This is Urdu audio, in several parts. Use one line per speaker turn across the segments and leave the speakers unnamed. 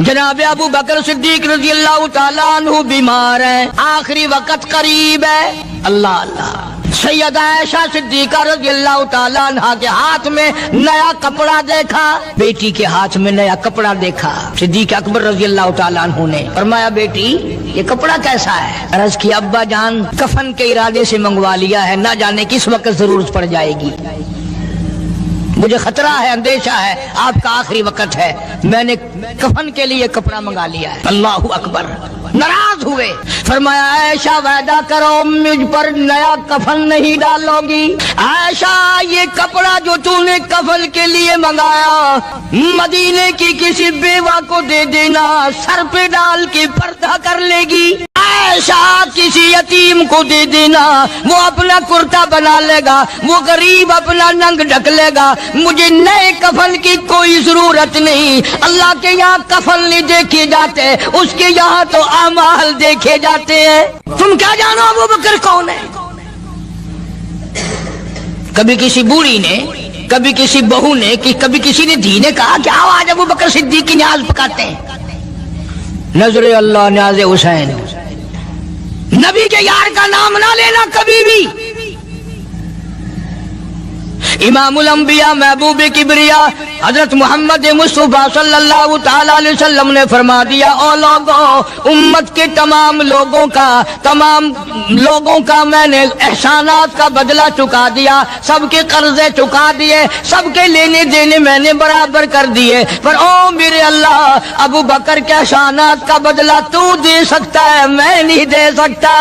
جناب ابو بکر صدیق رضی اللہ تعالیٰ عنہ بیمار ہیں، آخری وقت قریب ہے۔ اللہ اللہ۔ سیدہ عائشہ صدیقہ رضی اللہ تعالیٰ عنہ کے ہاتھ میں نیا کپڑا دیکھا، بیٹی کے ہاتھ میں نیا کپڑا دیکھا۔ صدیق اکبر رضی اللہ تعالیٰ عنہ نے فرمایا بیٹی یہ کپڑا کیسا ہے؟ عرض کی ابا جان کفن کے ارادے سے منگوا لیا ہے، نہ جانے کس وقت ضرورت پڑ جائے گی، مجھے خطرہ ہے، اندیشہ ہے، آپ کا آخری وقت ہے، میں نے کفن کے لیے کپڑا منگا لیا ہے۔ اللہ اکبر۔ ناراض ہوئے، فرمایا عائشہ وعدہ کرو مجھ پر نیا کفن نہیں ڈالو گی۔ عائشہ یہ کپڑا جو تو نے کفن کے لیے منگایا مدینے کی کسی بیوہ کو دے دینا، سر پہ ڈال کے پردہ کر لے گی۔ عائشہ کسی یتیم کو دے دینا، وہ اپنا کرتا بنا لے گا، وہ غریب اپنا ننگ ڈھک لے گا، مجھے نئے کفن کی کوئی ضرورت نہیں۔ اللہ کے یہاں کفن نہیں دیکھے جاتے، اس کے یہاں تو اعمال دیکھے جاتے ہیں۔ تم کیا جانو ابو بکر کون ہے؟ کبھی کسی بوڑھی نے، کبھی کسی بہو نے، کبھی کسی نے دھی نے کہا کہ آؤ آج ابو بکر صدیق کی نیاز پکاتے ہیں۔ نظر اللہ نیاز حسین، نبی کے یار کا نام نہ لینا کبھی بھی۔ امام الانبیاء محبوب کبریا حضرت محمد مصطفیٰ صلی اللہ تعالی علیہ وسلم نے فرما دیا او لوگوں، امت کے تمام لوگوں کا میں نے احسانات کا بدلہ چکا دیا، سب کے قرضے چکا دیے، سب کے لینے دینے میں نے برابر کر دیے، پر او میرے اللہ ابو بکر کے احسانات کا بدلہ تو دے سکتا ہے، میں نہیں دے سکتا۔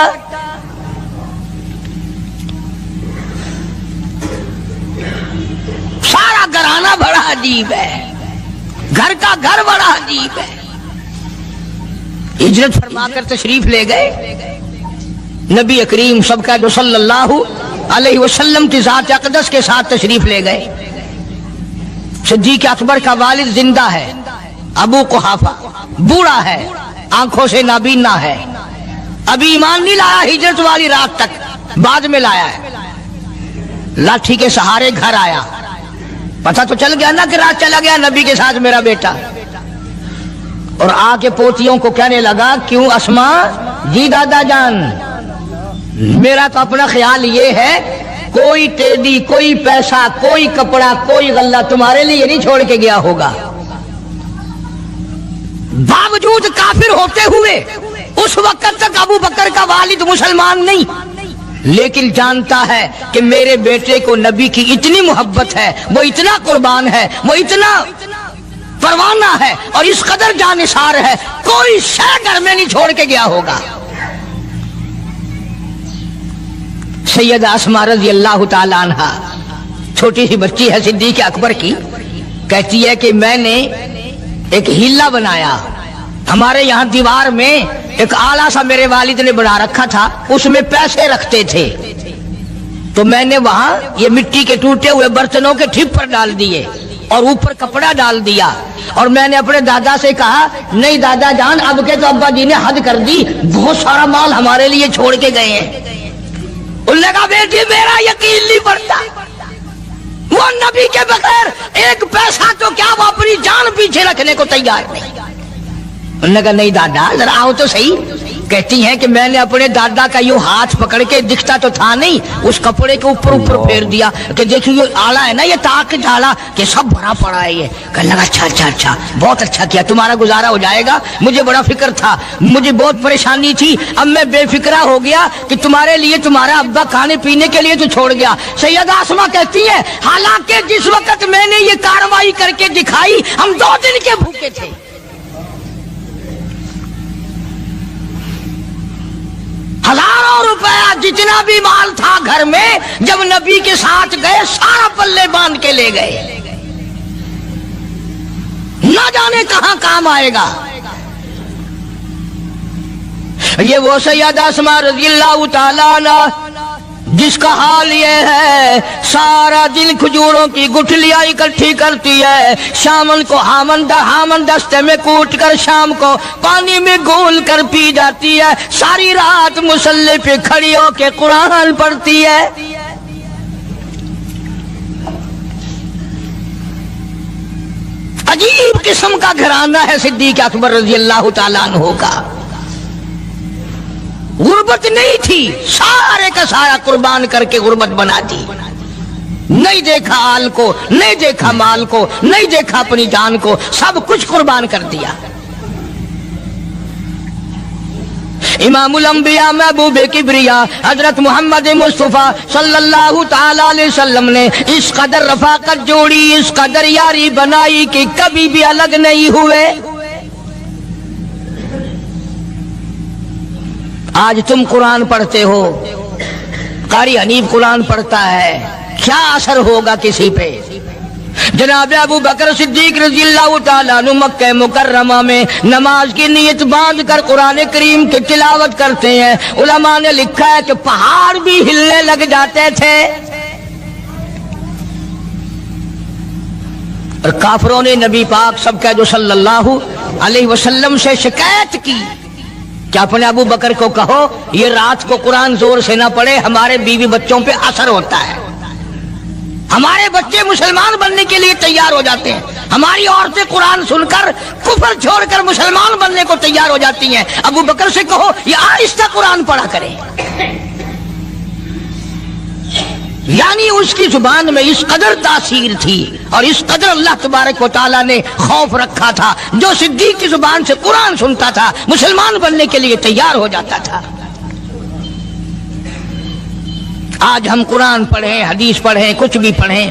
سارا گھرانہ بڑا عجیب ہے، گھر کا گھر بڑا عجیب ہے۔ ہجرت فرما کر تشریف لے گئے نبی کریم سب کا جو صلی اللہ علیہ وسلم کی ذات اقدس کے ساتھ تشریف لے گئے۔ صدیق اکبر کا والد زندہ ہے، ابو قحافہ بوڑھا ہے، آنکھوں سے نابینا ہے، ابھی ایمان نہیں لایا ہجرت والی رات تک، بعد میں لایا ہے۔ لاٹھی کے سہارے گھر آیا، پتہ تو چل گیا نا کہ رات چلا گیا نبی کے ساتھ میرا بیٹا، اور آ کے پوتیوں کو کہنے لگا کیوں اسما جی دادا جان، میرا تو اپنا خیال یہ ہے کوئی ٹیڈی، کوئی پیسہ، کوئی کپڑا، کوئی غلہ تمہارے لیے نہیں چھوڑ کے گیا ہوگا۔ باوجود کافر ہوتے ہوئے اس وقت تک ابو بکر کا والد مسلمان نہیں، لیکن جانتا ہے کہ میرے بیٹے کو نبی کی اتنی محبت ہے، وہ اتنا قربان ہے، وہ اتنا پروانہ ہے اور اس قدر جانثار ہے، کوئی شے گھر میں نہیں چھوڑ کے گیا ہوگا۔ سیدہ اسماء رضی اللہ تعالی عنہ چھوٹی سی بچی ہے صدیق اکبر کی، کہتی ہے کہ میں نے ایک ہیلا بنایا، ہمارے یہاں دیوار میں ایک آلہ سا میرے والد نے بنا رکھا تھا، اس میں پیسے رکھتے تھے، تو میں نے وہاں یہ مٹی کے ٹوٹے ہوئے برتنوں کے ٹھپ پر ڈال دیے اور اوپر کپڑا ڈال دیا، اور میں نے اپنے دادا سے کہا نہیں دادا جان اب کے تو ابا جی نے حد کر دی، بہت سارا مال ہمارے لیے چھوڑ کے گئے ہیں۔ انہوں نے کہا بیٹی میرا یقین نہیں پڑتا، وہ نبی کے بغیر ایک پیسہ تو کیا وہ اپنی جان پیچھے رکھنے کو تیار نہیں۔ انہوں نے کہا نہیں دادا ذرا آؤ تو صحیح۔ کہتی ہیں کہ میں نے اپنے دادا کا یوں ہاتھ پکڑ کے، دکھتا تو تھا نہیں، اس کپڑے کے اوپر پھیر دیا کہ دیکھو یہ آلہ ہے نا، یہ تاک ڈالا کہ سب بھرا پڑا ہے۔ یہ کہنے لگا اچھا بہت اچھا کیا، تمہارا گزارا ہو جائے گا، مجھے بڑا فکر تھا، مجھے بہت پریشانی تھی، اب میں بے فکرہ ہو گیا کہ تمہارے لیے تمہارا ابا کھانے پینے کے لیے تو چھوڑ گیا۔ سیدہ اسماء کہتی ہے حالانکہ جس وقت میں نے یہ کارروائی کر کے دکھائی ہم 2 دن کے بھوکے تھے۔ ہزاروں روپیہ جتنا بھی مال تھا گھر میں جب نبی کے ساتھ گئے سارا پلے باندھ کے لے گئے، نہ جانے کہاں کام آئے گا۔ یہ وہ سیدہ اسماء رضی اللہ تعالی عنہ جس کا حال یہ ہے سارا دن کھجوروں کی گٹھلیاں اکٹھی کرتی ہے، شامن کو ہامن دستے میں کوٹ کر شام کو پانی میں گھول کر پی جاتی ہے، ساری رات مصلی پہ کھڑی ہو کے قرآن پڑھتی ہے۔ عجیب قسم کا گھرانہ ہے صدیق اکبر رضی اللہ تعالیٰ عنہ کا. غربت نہیں تھی، سارے کا سارا قربان کر کے غربت بنا دی. نہیں دیکھا آل کو، نہیں دیکھا مال کو، نہیں دیکھا اپنی جان کو، سب کچھ قربان کر دیا. امام الانبیاء محبوب کبریا حضرت محمد مصطفیٰ صلی اللہ تعالی علیہ وسلم نے اس قدر رفاقت جوڑی، اس قدر یاری بنائی کہ کبھی بھی الگ نہیں ہوئے. آج تم قرآن پڑھتے ہو، قاری حنیف قرآن پڑھتا ہے، کیا اثر ہوگا کسی پہ؟ جناب ابو بکر صدیق رضی اللہ تعالیٰ عنہ مکہ مکرمہ میں نماز کی نیت باندھ کر قرآن کریم کی تلاوت کرتے ہیں. علماء نے لکھا ہے کہ پہاڑ بھی ہلنے لگ جاتے تھے. اور کافروں نے نبی پاک سب کا جو صلی اللہ علیہ وسلم سے شکایت کی کہ اپنے ابو بکر کو کہو یہ رات کو قرآن زور سے نہ پڑھے، ہمارے بیوی بچوں پہ اثر ہوتا ہے، ہمارے بچے مسلمان بننے کے لیے تیار ہو جاتے ہیں، ہماری عورتیں قرآن سن کر کفر چھوڑ کر مسلمان بننے کو تیار ہو جاتی ہیں. ابو بکر سے کہو یہ آہستہ قرآن پڑھا کرے. یعنی اس کی زبان میں اس قدر تاثیر تھی اور اس قدر اللہ تبارک و تعالیٰ نے خوف رکھا تھا، جو صدیق کی زبان سے قرآن سنتا تھا مسلمان بننے کے لیے تیار ہو جاتا تھا. آج ہم قرآن پڑھیں، حدیث پڑھیں، کچھ بھی پڑھیں،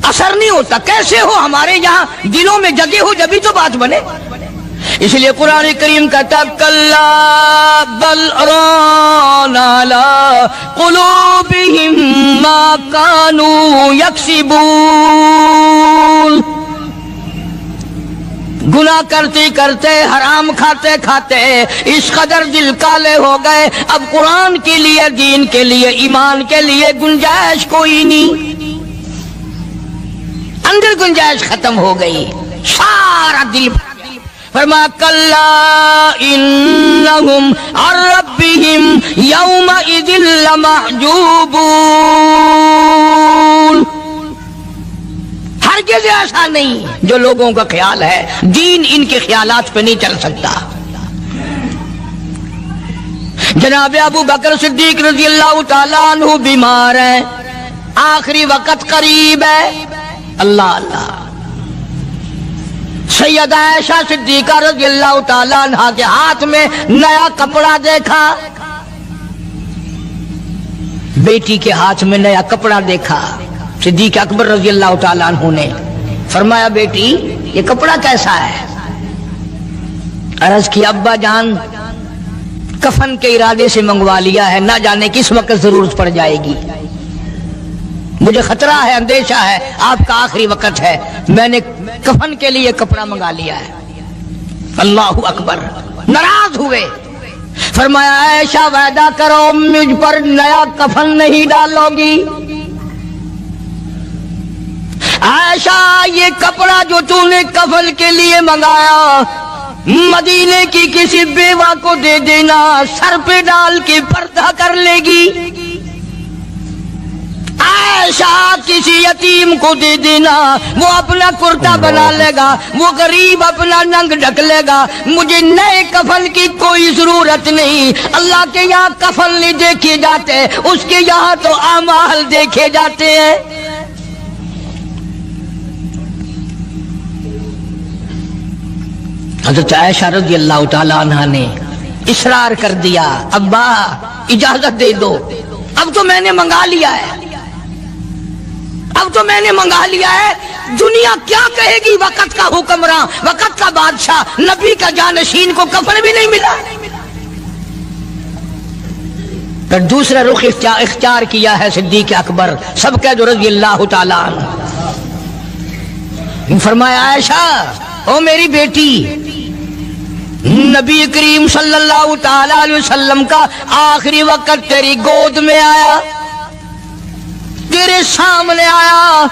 اثر نہیں ہوتا. کیسے ہو؟ ہمارے یہاں دلوں میں جگہ ہو جبھی تو بات بنے. اس لیے قرآن کریم کہتا کلا بل ران علی قلوبہم ما کانوا یکسبون. گناہ کرتے کرتے، حرام کھاتے کھاتے اس قدر دل کالے ہو گئے، اب قرآن کے لیے، دین کے لیے، ایمان کے لیے گنجائش کوئی نہیں، اندر گنجائش ختم ہو گئی، سارا دل. فرمایا کلا انہم عن ربہم یومئذ لمحجوبون. ہرگز ایسا نہیں. جو لوگوں کا خیال ہے دین ان کے خیالات پہ نہیں چل سکتا. جناب ابو بکر صدیق رضی اللہ تعالیٰ عنہ بیمار ہیں، آخری وقت قریب ہے. اللہ اللہ. سیدہ عائشہ صدیقہ رضی اللہ تعالیٰ عنہ کے ہاتھ میں نیا کپڑا دیکھا، بیٹی کے ہاتھ میں نیا کپڑا دیکھا. صدیق اکبر رضی اللہ تعالیٰ عنہ نے فرمایا بیٹی یہ کپڑا کیسا ہے؟ عرض کی ابا جان کفن کے ارادے سے منگوا لیا ہے، نہ جانے کس وقت ضرورت پڑ جائے گی، مجھے خطرہ ہے، اندیشہ ہے، آپ کا آخری وقت ہے، میں نے کفن کے لیے کپڑا منگا لیا ہے. اللہ اکبر. ناراض ہوئے. فرمایا عائشہ وعدہ کرو مجھ پر نیا کفن نہیں ڈالو گی. عائشہ یہ کپڑا جو تو نے کفن کے لیے منگایا مدینے کی کسی بیوہ کو دے دینا، سر پہ ڈال کے پردہ کر لے گی. عائشہ کسی یتیم کو دے دینا، وہ اپنا کرتا بنا لے گا، وہ غریب اپنا ننگ ڈھک لے گا، مجھے نئے کفن کی کوئی ضرورت نہیں. اللہ کے یہاں کفن نہیں دیکھے جاتے، اس کے یہاں تو اعمال دیکھے جاتے ہیں. حضرت عائشہ رضی اللہ تعالیٰ عنہ نے اصرار کر دیا، ابا اجازت دے دو، اب تو میں نے منگا لیا ہے، اب تو میں نے منگا لیا ہے، دنیا کیا کہے گی؟ وقت کا حکمراں، وقت کا بادشاہ، نبی کا جانشین کو کفن بھی نہیں ملا. پھر دوسرا رخ اختیار کیا ہے صدیق اکبر سب کا جو رضی اللہ تعالیٰ عنہ. فرمایا عائشہ او میری بیٹی، نبی کریم صلی اللہ تعالیٰ علیہ وسلم کا آخری وقت تیری گود میں آیا، تیرے سامنے آیا،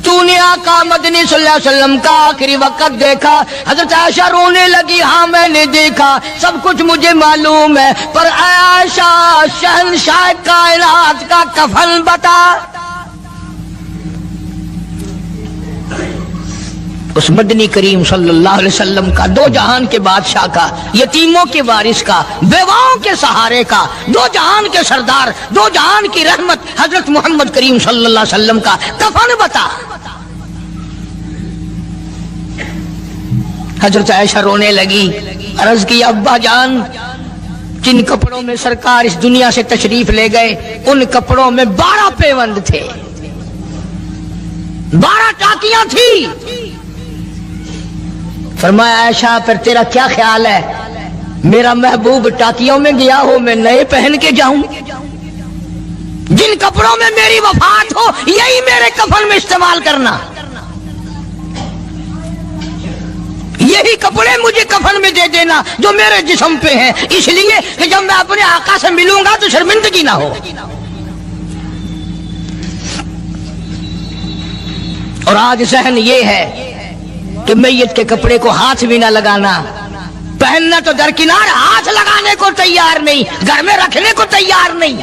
تو نے آقا مدنی صلی اللہ علیہ وسلم کا آخری وقت دیکھا. حضرت عائشہ رونے لگی، ہاں میں نے دیکھا، سب کچھ مجھے معلوم ہے، پر عائشہ شہنشاہ کائنات کا کفن بتا. اس مدنی کریم صلی اللہ علیہ وسلم کا، دو جہان کے بادشاہ کا، یتیموں کے وارث کا، بیواؤں کے سہارے کا، دو جہان کے سردار، دو جہان کی رحمت حضرت محمد کریم صلی اللہ علیہ وسلم کا کفن بتا۔ حضرت عائشہ رونے لگی، عرض کی ابا جان جن کپڑوں میں سرکار اس دنیا سے تشریف لے گئے ان کپڑوں میں 12 پیوند تھے، 12 ٹاکیاں تھی۔ فرمایا عائشہ پھر تیرا کیا خیال ہے، میرا محبوب ٹاکیوں میں گیا ہو میں نئے پہن کے جاؤں؟ جن کپڑوں میں میری وفات ہو یہی میرے کفن میں استعمال کرنا، یہی کپڑے مجھے کفن میں دے دینا جو میرے جسم پہ ہیں، اس لیے کہ جب میں اپنے آقا سے ملوں گا تو شرمندگی نہ ہو۔ اور آج ذہن یہ ہے کہ میت کے کپڑے کو ہاتھ بھی نہ لگانا، پہننا تو درکنار، ہاتھ لگانے کو تیار نہیں، گھر میں رکھنے کو تیار نہیں،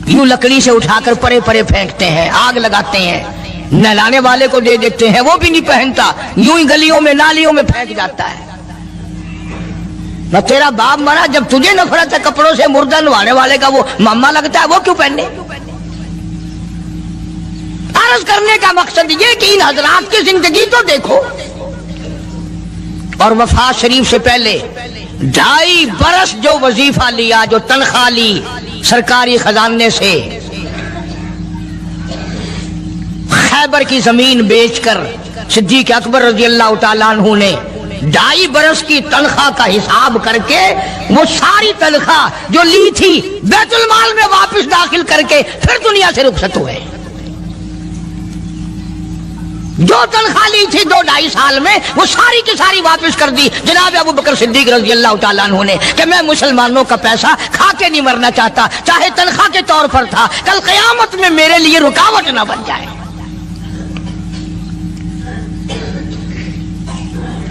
یوں لکڑی سے اٹھا کر پرے پرے پھینکتے ہیں، آگ لگاتے ہیں، نہلانے والے کو دے دیتے ہیں وہ بھی نہیں پہنتا، یوں ہی گلیوں میں نالیوں میں پھینک جاتا ہے۔ نہ تیرا باپ مرا، جب تجھے نفرت ہے کپڑوں سے، مردہ نوانے والے کا وہ ماما لگتا ہے، وہ کیوں پہنے؟ عرض کرنے کا مقصد یہ کہ ان حضرات کی زندگی تو دیکھو، اور وفات شریف سے پہلے 2.5 برس جو وظیفہ لیا، جو تنخواہ لی سرکاری خزانے سے، خیبر کی زمین بیچ کر صدیق اکبر رضی اللہ تعالیٰ عنہ نے 2.5 برس کی تنخواہ کا حساب کر کے وہ ساری تنخواہ جو لی تھی بیت المال میں واپس داخل کر کے پھر دنیا سے رخصت ہوئے۔ جو تنخواہ لی تھی 2-2.5 سال میں وہ ساری کی ساری واپس کر دی جناب ابو بکر صدیق رضی اللہ تعالیٰ عنہ نے، کہ میں مسلمانوں کا پیسہ کھا کے نہیں مرنا چاہتا، چاہے تنخواہ کے طور پر تھا، کل قیامت میں میرے لیے رکاوٹ نہ بن جائے۔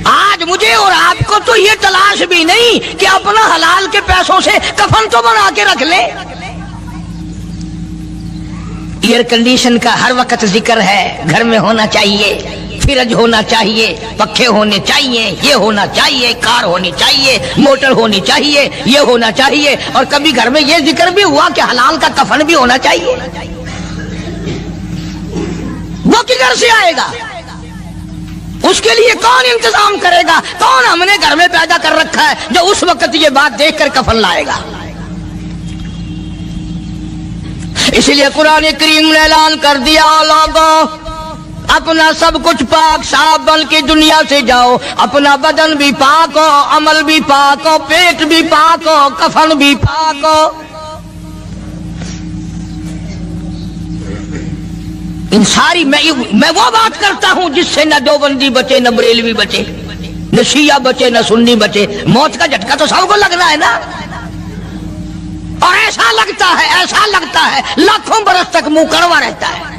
آج مجھے اور آپ کو تو یہ تلاش بھی نہیں کہ اپنا حلال کے پیسوں سے کفن تو بنا کے رکھ لیں۔ ایئر کنڈیشن کا ہر وقت ذکر ہے، گھر میں ہونا چاہیے، فریج ہونا چاہیے، پکھے ہونے چاہیے، یہ ہونا چاہیے، کار ہونی چاہیے، موٹر ہونی چاہیے، یہ ہونا چاہیے، اور کبھی گھر میں یہ ذکر بھی ہوا کہ حلال کا کفن بھی ہونا چاہیے۔ وہ کدھر سے آئے گا؟ اس کے لیے کون انتظام کرے گا؟ کون ہم نے گھر میں پیدا کر رکھا ہے جو اس وقت یہ بات دیکھ کر کفن لائے گا؟ اس لیے قرآن کریم نے اعلان کر دیا، لوگوں اپنا سب کچھ پاک صاف بن کے دنیا سے جاؤ، اپنا بدن بھی پاک ہو، عمل بھی پاک ہو، پیٹ بھی پاک ہو، کفن بھی پاک ہو۔ ان ساری میں وہ بات کرتا ہوں جس سے نہ دیوبندی بچے، نہ بریلوی بچے، نہ شیعہ بچے، نہ سنی بچے۔ موت کا جھٹکا تو سب کو لگنا ہے نا، اور ایسا لگتا ہے لاکھوں برس تک منہ کڑوا رہتا ہے۔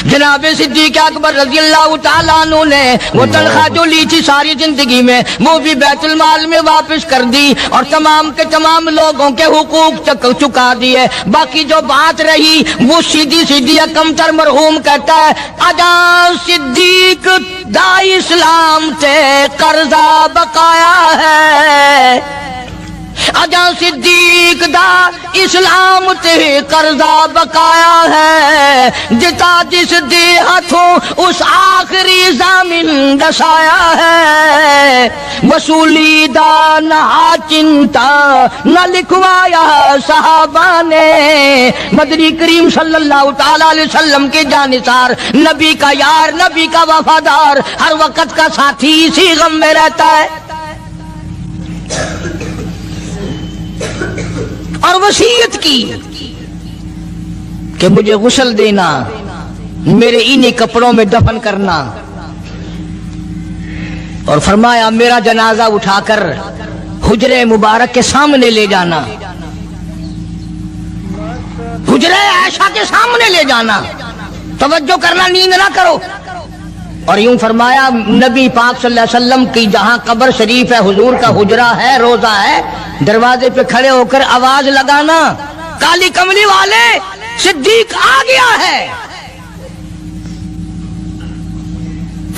جناب صدیق اکبر رضی اللہ تعالیٰ عنہ نے وہ تنخواہ جو لی تھی ساری زندگی میں وہ بھی بیت المال میں واپس کر دی، اور تمام کے تمام لوگوں کے حقوق چکا دیے۔ باقی جو بات رہی وہ سیدھی کمتر مرحوم کہتا ہے، ادا صدیق دا اسلام تے قرضہ بقایا ہے، اجا صدیق دا اسلام تے قرضہ بقایا ہے، جتا جس دے ہاتھوں اس آخری زمین دسایا ہے، وصولی دا نہ چنتا نہ لکھوایا صحابہ نے۔ مدنی کریم صلی اللہ تعالی علیہ وسلم کے جانثار، نبی کا یار، نبی کا وفادار، ہر وقت کا ساتھی اسی غم میں رہتا ہے، اور وصیت کی کہ مجھے غسل دینا، میرے انہی کپڑوں میں دفن کرنا، اور فرمایا میرا جنازہ اٹھا کر حجرے مبارک کے سامنے لے جانا، حجرے عائشہ کے سامنے لے جانا، توجہ کرنا، نیند نہ کرو۔ اور یوں فرمایا نبی پاک صلی اللہ علیہ وسلم کی جہاں قبر شریف ہے، حضور کا حجرہ ہے، روضہ ہے، دروازے پہ کھڑے ہو کر آواز لگانا، کالی کملی والے صدیق آ گیا ہے۔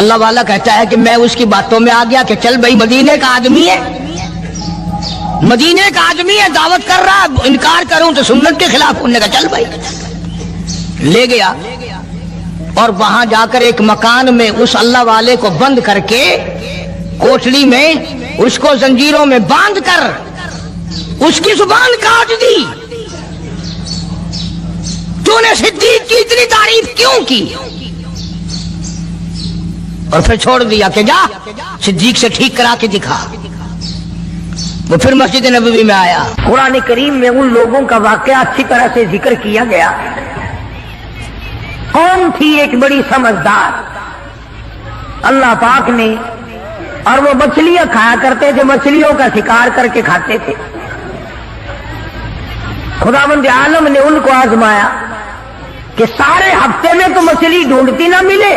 اللہ والا کہتا ہے کہ میں اس کی باتوں میں آ گیا کہ چل بھائی مدینے کا آدمی ہے، مدینے کا آدمی ہے، دعوت کر رہا، انکار کروں تو سنت کے خلاف ہونے کا، چل بھائی لے گیا اور وہاں جا کر ایک مکان میں اس اللہ والے کو بند کر کے کوٹلی میں اس کو زنجیروں میں باندھ کر اس کی زبان کاٹ دی۔ تو نے صدیق کی اتنی تعریف کیوں کی؟ اور پھر چھوڑ دیا کہ جا صدیق سے ٹھیک کرا کے دکھا۔ وہ پھر مسجد نبوی میں آیا۔ قرآن کریم میں ان لوگوں کا واقعہ اچھی طرح سے ذکر کیا گیا۔ قوم تھی ایک بڑی سمجھدار، اللہ پاک نے، اور وہ مچھلیاں کھایا کرتے تھے، مچھلیوں کا شکار کر کے کھاتے تھے۔ خداوند عالم نے ان کو آزمایا کہ سارے ہفتے میں تو مچھلی ڈھونڈتی نہ ملے،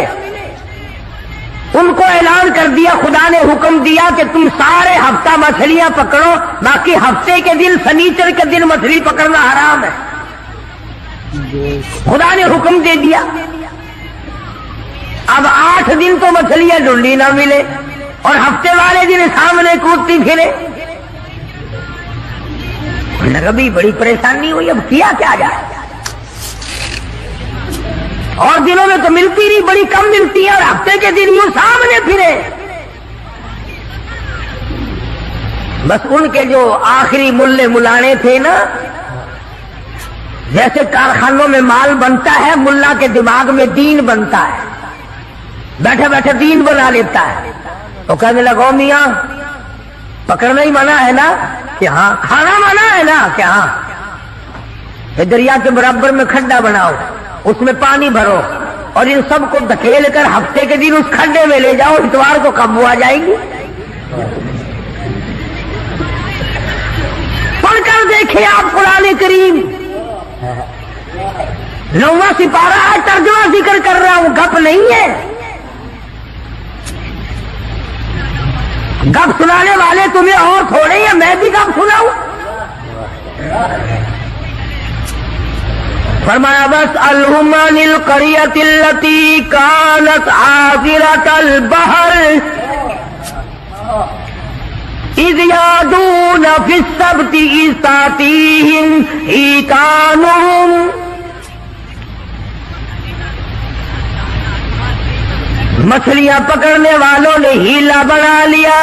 ان کو اعلان کر دیا، خدا نے حکم دیا کہ تم سارے ہفتہ مچھلیاں پکڑو، باقی ہفتے کے دن سنیچر کے دن مچھلی پکڑنا حرام ہے۔ خدا نے حکم دے دیا۔ اب 8 دن تو مچھلیاں ڈھونڈی نہ ملے اور ہفتے والے دن سامنے کودتی پھرے۔ نبی بڑی پریشانی ہوئی، اب کیا کیا جائے؟ اور دنوں میں تو ملتی نہیں، بڑی کم ملتی ہے، اور ہفتے کے دن یوں سامنے پھرے۔ بس ان کے جو آخری ملے ملانے تھے نا، جیسے کارخانوں میں مال بنتا ہے، ملا کے دماغ میں دین بنتا ہے، بیٹھے بیٹھے دین بنا لیتا ہے۔ تو کہنے لگو میاں پکڑنا ہی منع ہے نا؟ کہ ہاں۔ کھانا منع ہے نا؟ کہ ہاں۔ دریا کے برابر میں کھڈا بناؤ، اس میں پانی بھرو اور ان سب کو دھکیل کر ہفتے کے دن اس کھڈے میں لے جاؤ، اتوار کو قابو آ جائے گی۔ پڑھ کر دیکھیں آپ قرآن کریم، 9واں سپارہ ہے، ترجمہ ذکر کر رہا ہوں، گپ نہیں ہے۔ گپ سنانے والے تمہیں اور تھوڑے ہیں، میں بھی گپ سناؤں؟ فرمایا بس الہم القریۃ التی کانت عابرۃ البحر اذ یعدون فی السبت اذ تأتیہم حیتانہم۔ مچھلیاں پکڑنے والوں نے ہیلا بنا لیا،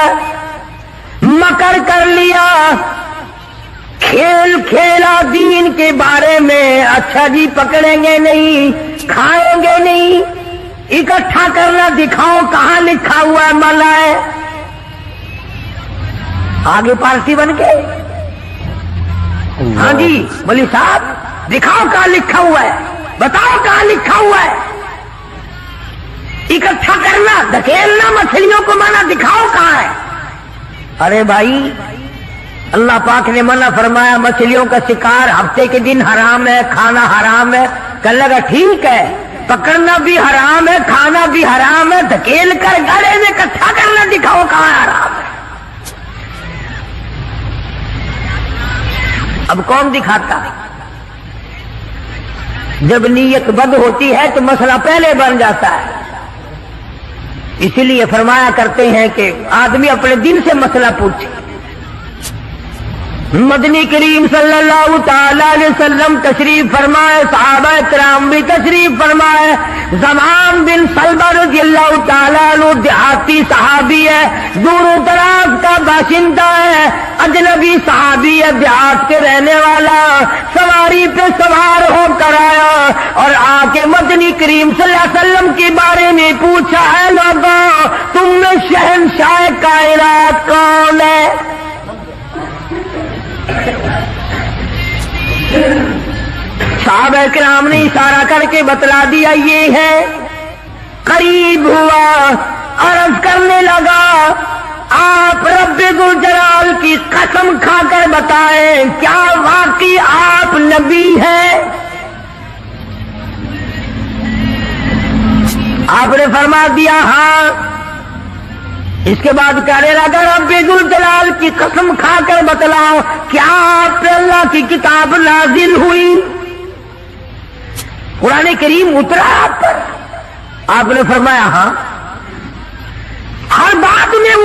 مکر کر لیا، کھیل کھیلا دین کے بارے میں۔ اچھا جی پکڑیں گے نہیں، کھائیں گے نہیں، اکٹھا کرنا دکھاؤ کہاں لکھا ہوا ہے منع ہے۔ آگے پارٹی بن کے ہاں جی بولی صاحب دکھاؤ کہاں لکھا ہوا ہے، بتاؤ کہاں لکھا ہوا ہے۔ اکٹھا کرنا دھکیلنا مچھلیوں کو منع، دکھاؤ کہاں ہے۔ ارے بھائی اللہ پاک نے منع فرمایا، مچھلیوں کا شکار ہفتے کے دن حرام ہے، کھانا حرام ہے۔ کہنے لگا ٹھیک ہے، پکڑنا بھی حرام ہے، کھانا بھی حرام ہے، دھکیل کر گڑے میں اکٹھا کرنا دکھاؤ کہاں حرام ہے۔ اب کون دکھاتا؟ جب نیت بد ہوتی ہے تو مسئلہ پہلے بن جاتا ہے۔ اسی لیے فرمایا کرتے ہیں کہ آدمی اپنے دل سے مسئلہ پوچھے۔ مدنی کریم صلی اللہ تعالی علیہ وسلم تشریف فرمائے، صحابہ کرام بھی تشریف فرمائے۔ زمان بن سلمہ رضی اللہ تعالیٰ عنہ دیہاتی صحابی ہے، دور و دراز کا باشندہ ہے، اجنبی صحابی ہے، دیہات کے رہنے والا، سواری پہ سوار ہو کر آیا اور آ کے مدنی کریم صلی اللہ علیہ وسلم کے بارے میں پوچھا، ہے لوگوں تم میں شہنشاہ کائنات کون ہے؟ صحابہ کرام نے اشارہ کر کے بتلا دیا یہ ہے۔ قریب ہوا، عرض کرنے لگا آپ رب ذوالجلال کی قسم کھا کر بتائیں کیا واقعی آپ نبی ہیں؟ آپ نے فرما دیا ہاں۔ اس کے بعد کہنے لگا رب ذوالجلال کی قسم کھا کر بتلاؤ کیا آپ پہ اللہ کی کتاب نازل ہوئی؟ قرآن کریم اترا آپ پر؟ آپ نے فرمایا ہاں۔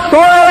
100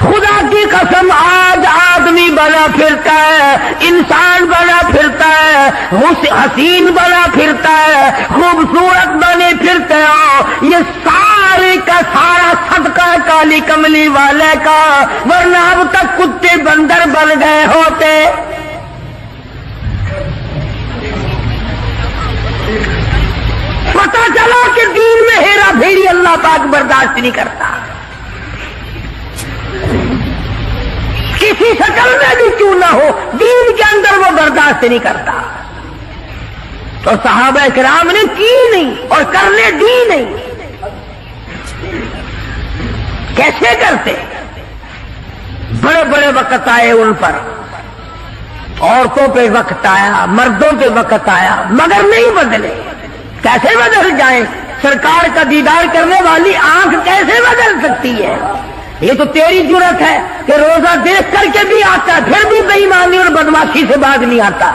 خدا کی قسم آج آدمی بنا پھرتا ہے, انسان بنا پھرتا ہے, حسین بنا پھرتا ہے, خوبصورت بنے پھرتے ہو, یہ سارے کا سارا صدقہ کالی کملی والے کا, ورنہ اب تک کتے بندر بن گئے ہوتے. پتہ چلا کہ دین میں ہیرا پھیری اللہ پاک برداشت نہیں کرتا, کسی شکل میں بھی کیوں نہ ہو, دین کے اندر وہ برداشت نہیں کرتا. تو صحابہ کرام نے کی نہیں اور کرنے دی نہیں. کیسے کرتے؟ بڑے بڑے وقت آئے ان پر, عورتوں پہ وقت آیا, مردوں پہ وقت آیا, مگر نہیں بدلے. کیسے بدل جائیں؟ سرکار کا دیدار کرنے والی آنکھ کیسے بدل سکتی ہے؟ یہ تو تیری جرت ہے کہ روزہ دیکھ کر کے بھی آتا ہے, پھر بھی بے ایمانی اور بدماشی سے باز نہیں آتا.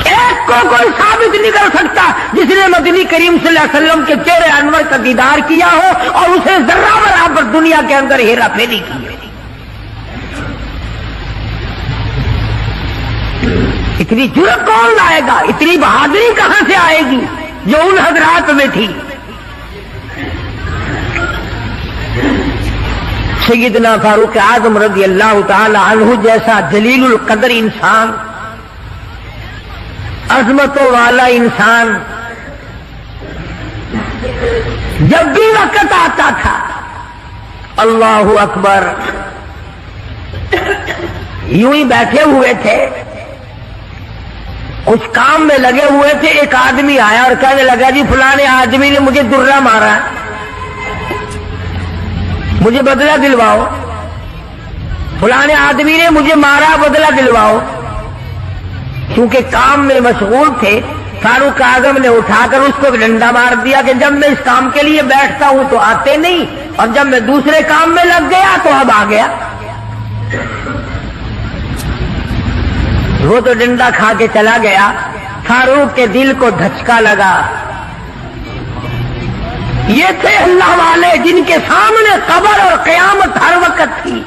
ایک کو کوئی ثابت نہیں کر سکتا جس نے مدنی کریم صلی اللہ علیہ وسلم کے چہرے انور کا دیدار کیا ہو اور اسے ذرہ برابر دنیا کے اندر ہیرا پھیری کی ہے. اتنی جرت کون لائے گا؟ اتنی بہادری کہاں سے آئے گی جو ان حضرات میں تھی؟ سیدنا فاروق اعظم رضی اللہ تعالی عنہ جیسا جلیل القدر انسان, عظمتوں والا انسان, جب بھی وقت آتا تھا اللہ اکبر یوں ہی بیٹھے ہوئے تھے, کچھ کام میں لگے ہوئے تھے, ایک آدمی آیا اور کہنے لگا جی فلانے آدمی نے مجھے درہ مارا, مجھے بدلہ دلواؤ. فلانے آدمی نے مجھے مارا, بدلہ دلواؤ. کیونکہ کام میں مشغول تھے, فاروق اعظم نے اٹھا کر اس کو ڈنڈا مار دیا کہ جب میں اس کام کے لیے بیٹھتا ہوں تو آتے نہیں, اور جب میں دوسرے کام میں لگ گیا تو اب آ گیا. وہ تو ڈنڈا کھا کے چلا گیا. فاروق کے دل کو دھچکا لگا. یہ تھے اللہ والے جن کے سامنے قبر اور قیامت ہر وقت تھی.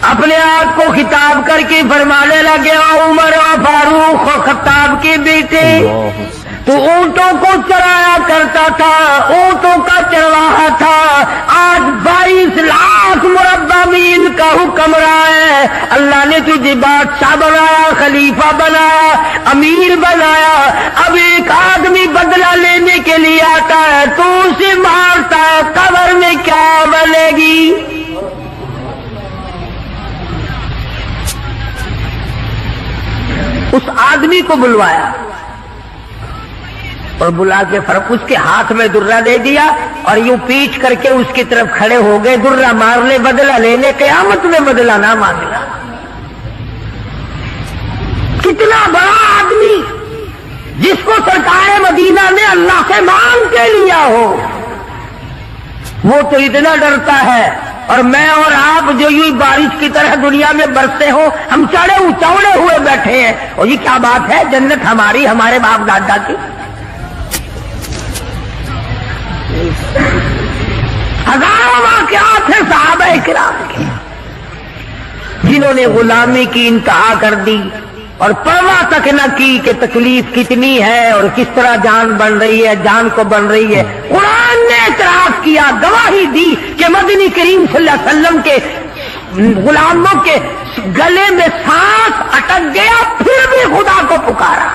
اپنے آپ کو خطاب کر کے فرمانے لگے, عمر و فاروق و خطاب کے بیٹے, تو اونٹوں کو چرایا کرتا تھا, اونٹوں کا چرواہا تھا, آج 22 لاکھ مربع میل کا حکمراں ہے. اللہ نے تجھے بادشاہ بنایا, خلیفہ بنایا, امیر بنایا. اب ایک آدمی بدلہ لینے کے لیے آتا ہے تو اسے مارتا ہے, قبر میں کیا بنے گی؟ اس آدمی کو بلوایا اور بلا کے فرق اس کے ہاتھ میں درہ دے دیا اور یوں پیچھ کر کے اس کی طرف کھڑے ہو گئے, درہ مارنے بدلہ لینے, قیامت میں بدلہ نہ مانگنا. کتنا بڑا آدمی جس کو سرکار مدینہ نے اللہ سے مانگ کے لیا ہو, وہ تو اتنا ڈرتا ہے. اور میں اور آپ جو یوں بارش کی طرح دنیا میں برستے ہو, ہم چوڑے ہوئے بیٹھے ہیں, اور یہ کیا بات ہے, جنت ہماری, ہمارے باپ دادا کی. ہزاروں واقعات ہیں صحابہ کرام کے جنہوں نے غلامی کی انتہا کر دی اور پرواہ تک نہ کی کہ تکلیف کتنی ہے اور کس طرح جان بن رہی ہے, جان کو بن رہی ہے. قرآن نے اعتراف کیا, گواہی دی کہ مدنی کریم صلی اللہ علیہ وسلم کے غلاموں کے گلے میں سانس اٹک گیا, پھر بھی خدا کو پکارا,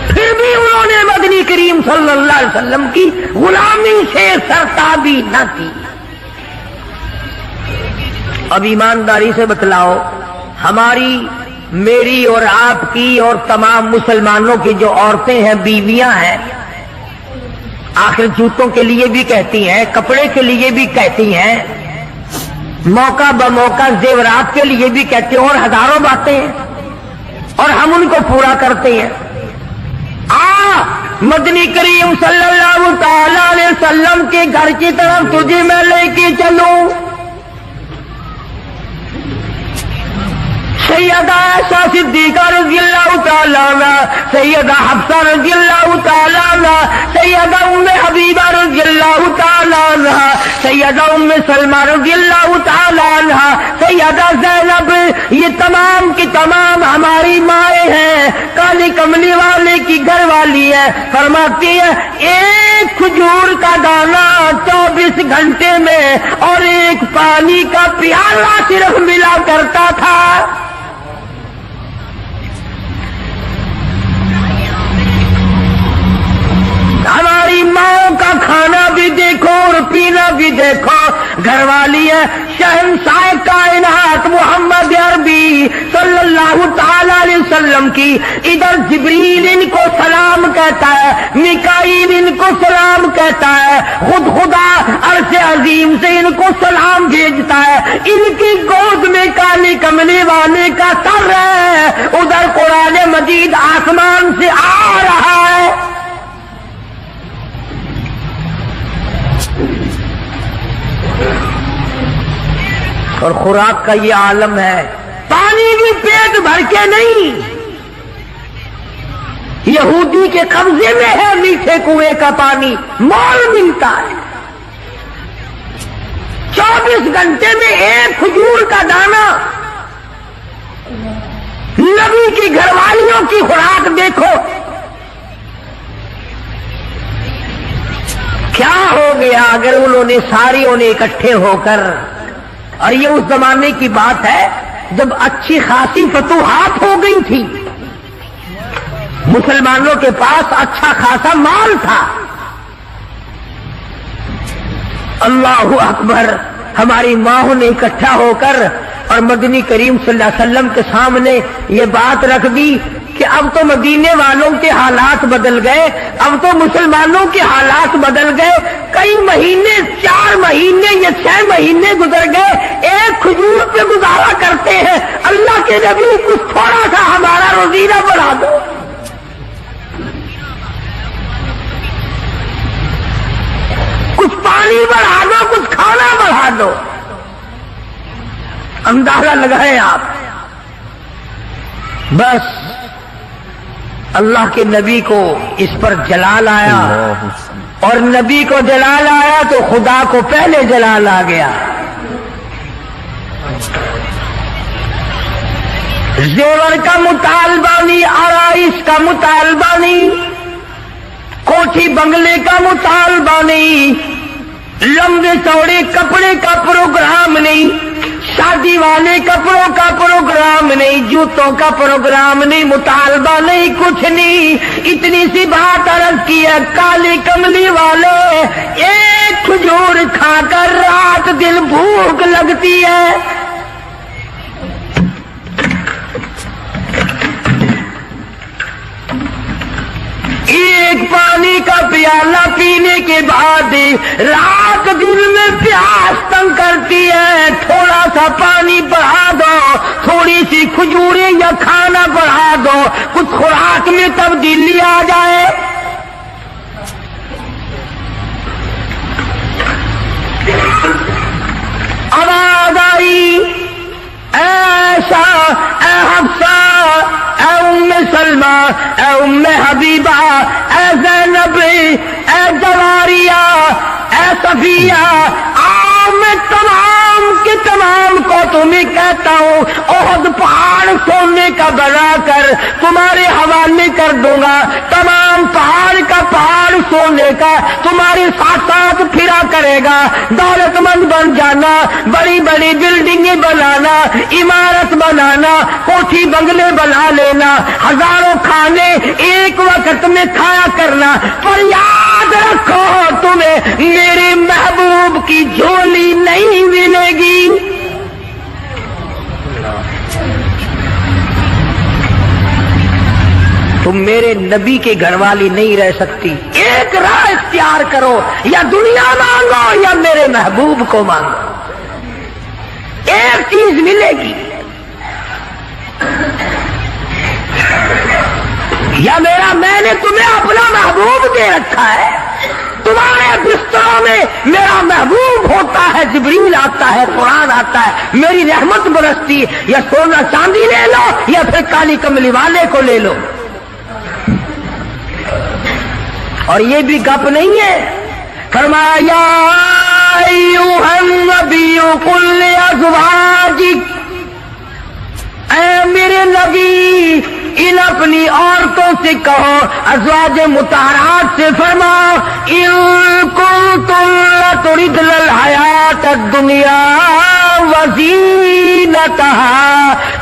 پھر بھی انہوں نے مدنی کریم صلی اللہ علیہ وسلم کی غلامی سے سرتابی نہ کی. اب ایمانداری سے بتلاؤ, ہماری, میری اور آپ کی اور تمام مسلمانوں کی جو عورتیں ہیں, بیویاں ہیں, آخر جوتوں کے لیے بھی کہتی ہیں, کپڑے کے لیے بھی کہتی ہیں, موقع بموقع زیورات کے لیے بھی کہتے ہیں, اور ہزاروں باتیں ہیں, اور ہم ان کو پورا کرتے ہیں. مدنی کریم صلی اللہ تعالی علیہ وسلم کے گھر کی طرف تجھے میں لے کے چلوں. سیدہ عائشہ صدیقہ رضی اللہ تعالیٰ عنہ، سیدہ حفصہ رضی اللہ تعالیٰ عنہ، سیدہ ام حبیبہ رضی اللہ تعالیٰ عنہ، سیدہ ام سلمہ رضی اللہ تعالیٰ عنہ، سیدہ زینب، یہ تمام کی تمام ہماری مائیں ہیں، کالی کملی والے کی گھر والی ہے۔ فرماتی ہے ایک کھجور کا دانہ 24 گھنٹے میں اور ایک پانی کا پیالہ صرف ملا کرتا تھا۔ ہماری ماں کا کھانا بھی دیکھو اور پینا بھی دیکھو، گھر والی ہے شہنشاہ کائنات محمد عربی صلی اللہ تعالی علیہ وسلم کی، ادھر جبریل ان کو سلام کہتا ہے، میکائیل ان کو سلام کہتا ہے، خود خدا عرش عظیم سے ان کو سلام بھیجتا ہے، ان کی گود میں کالی کملی والے کا سر ہے، ادھر قرآن مجید آسمان سے آ رہا ہے۔ اور خوراک کا یہ عالم ہے، پانی بھی پیٹ بھر کے نہیں، یہودی کے قبضے میں ہے میٹھے کنویں کا پانی، مول ملتا ہے۔ 24 گھنٹے میں ایک کھجور کا دانہ، نبی کی گھر والیوں کی خوراک دیکھو، کیا ہو گیا اگر انہوں نے ساریوں نے اکٹھے ہو کر، اور یہ اس زمانے کی بات ہے جب اچھی خاصی فتوحات ہو گئی تھی، مسلمانوں کے پاس اچھا خاصا مال تھا۔ اللہ اکبر، ہماری ماں نے اکٹھا ہو کر اور مدنی کریم صلی اللہ علیہ وسلم کے سامنے یہ بات رکھ دی کہ اب تو مدینے والوں کے حالات بدل گئے، اب تو مسلمانوں کے حالات بدل گئے، کئی مہینے 4 مہینے یا 6 مہینے گزر گئے، ایک کھجور پہ گزارا کرتے ہیں، اللہ کے نبی کچھ تھوڑا سا ہمارا روزینہ بڑھا دو۔ کچھ پانی بڑھا دو، کچھ کھانا بڑھا دو۔ اندازہ لگائیں آپ، بس اللہ کے نبی کو اس پر جلال آیا، اور نبی کو جلال آیا تو خدا کو پہلے جلال آ گیا۔ زیور کا مطالبہ نہیں، آرائش کا مطالبہ نہیں، کوٹھی بنگلے کا مطالبہ نہیں، لمبے چوڑے کپڑے کا پروگرام نہیں، شادی والے کپڑوں کا پروگرام نہیں، جوتوں کا پروگرام نہیں، مطالبہ نہیں، کچھ نہیں، اتنی سی بات عرض کی ہے، کالے کملی والے ایک کھجور کھا کر رات دن بھوک لگتی ہے، ایک پانی کا پیالہ پینے کے بعد رات دن میں پیاس تنگ کرتی ہے، تھوڑا سا پانی بڑھا دو، تھوڑی سی کھجوریں یا کھانا بڑھا دو، کچھ خوراک میں تبدیلی آ جائے۔ آواز آئی، اے عائشہ، اے حفصہ، اے ام سلمہ، اے ام حبیبہ، اے زینب، اے جواریہ، اے صفیہ، میں تمام کے تمام کو تمہیں کہتا ہوں، احد پہاڑ سونے کا بنا کر تمہارے حوالے کر دوں گا، تمام پہاڑ کا پہاڑ سونے کا تمہارے ساتھ ساتھ پھرا کرے گا، دولت مند بن جانا، بڑی بڑی بلڈنگیں بنانا، عمارت بنانا، کوٹھی بنگلے بنا لینا، ہزاروں کھانے ایک وقت میں کھایا کرنا، پر یاد رکھو تمہیں میرے محبوب کی جھولی نہیں ملے گی۔ تم میرے نبی کے گھر والی نہیں رہ سکتی، ایک راہ اختیار کرو، یا دنیا مانگو یا میرے محبوب کو مانگو، ایک چیز ملے گی، یا میں نے تمہیں اپنا محبوب دے رکھا ہے، تمہارے بستروں میں میرا محبوب ہوتا ہے، جبریل آتا ہے، قرآن آتا ہے، میری رحمت برستی ہے، یا سونا چاندی لے لو یا پھر کالی کملی والے کو لے لو۔ اور یہ بھی گپ نہیں ہے، فرمایا یا ایھا النبی قل لازواجک، اے میرے نبی ان اپنی عورتوں سے کہو، ازواج مطہرات سے فرماؤ، ان کنتم لتردن الحیات الدنیا وزینتہا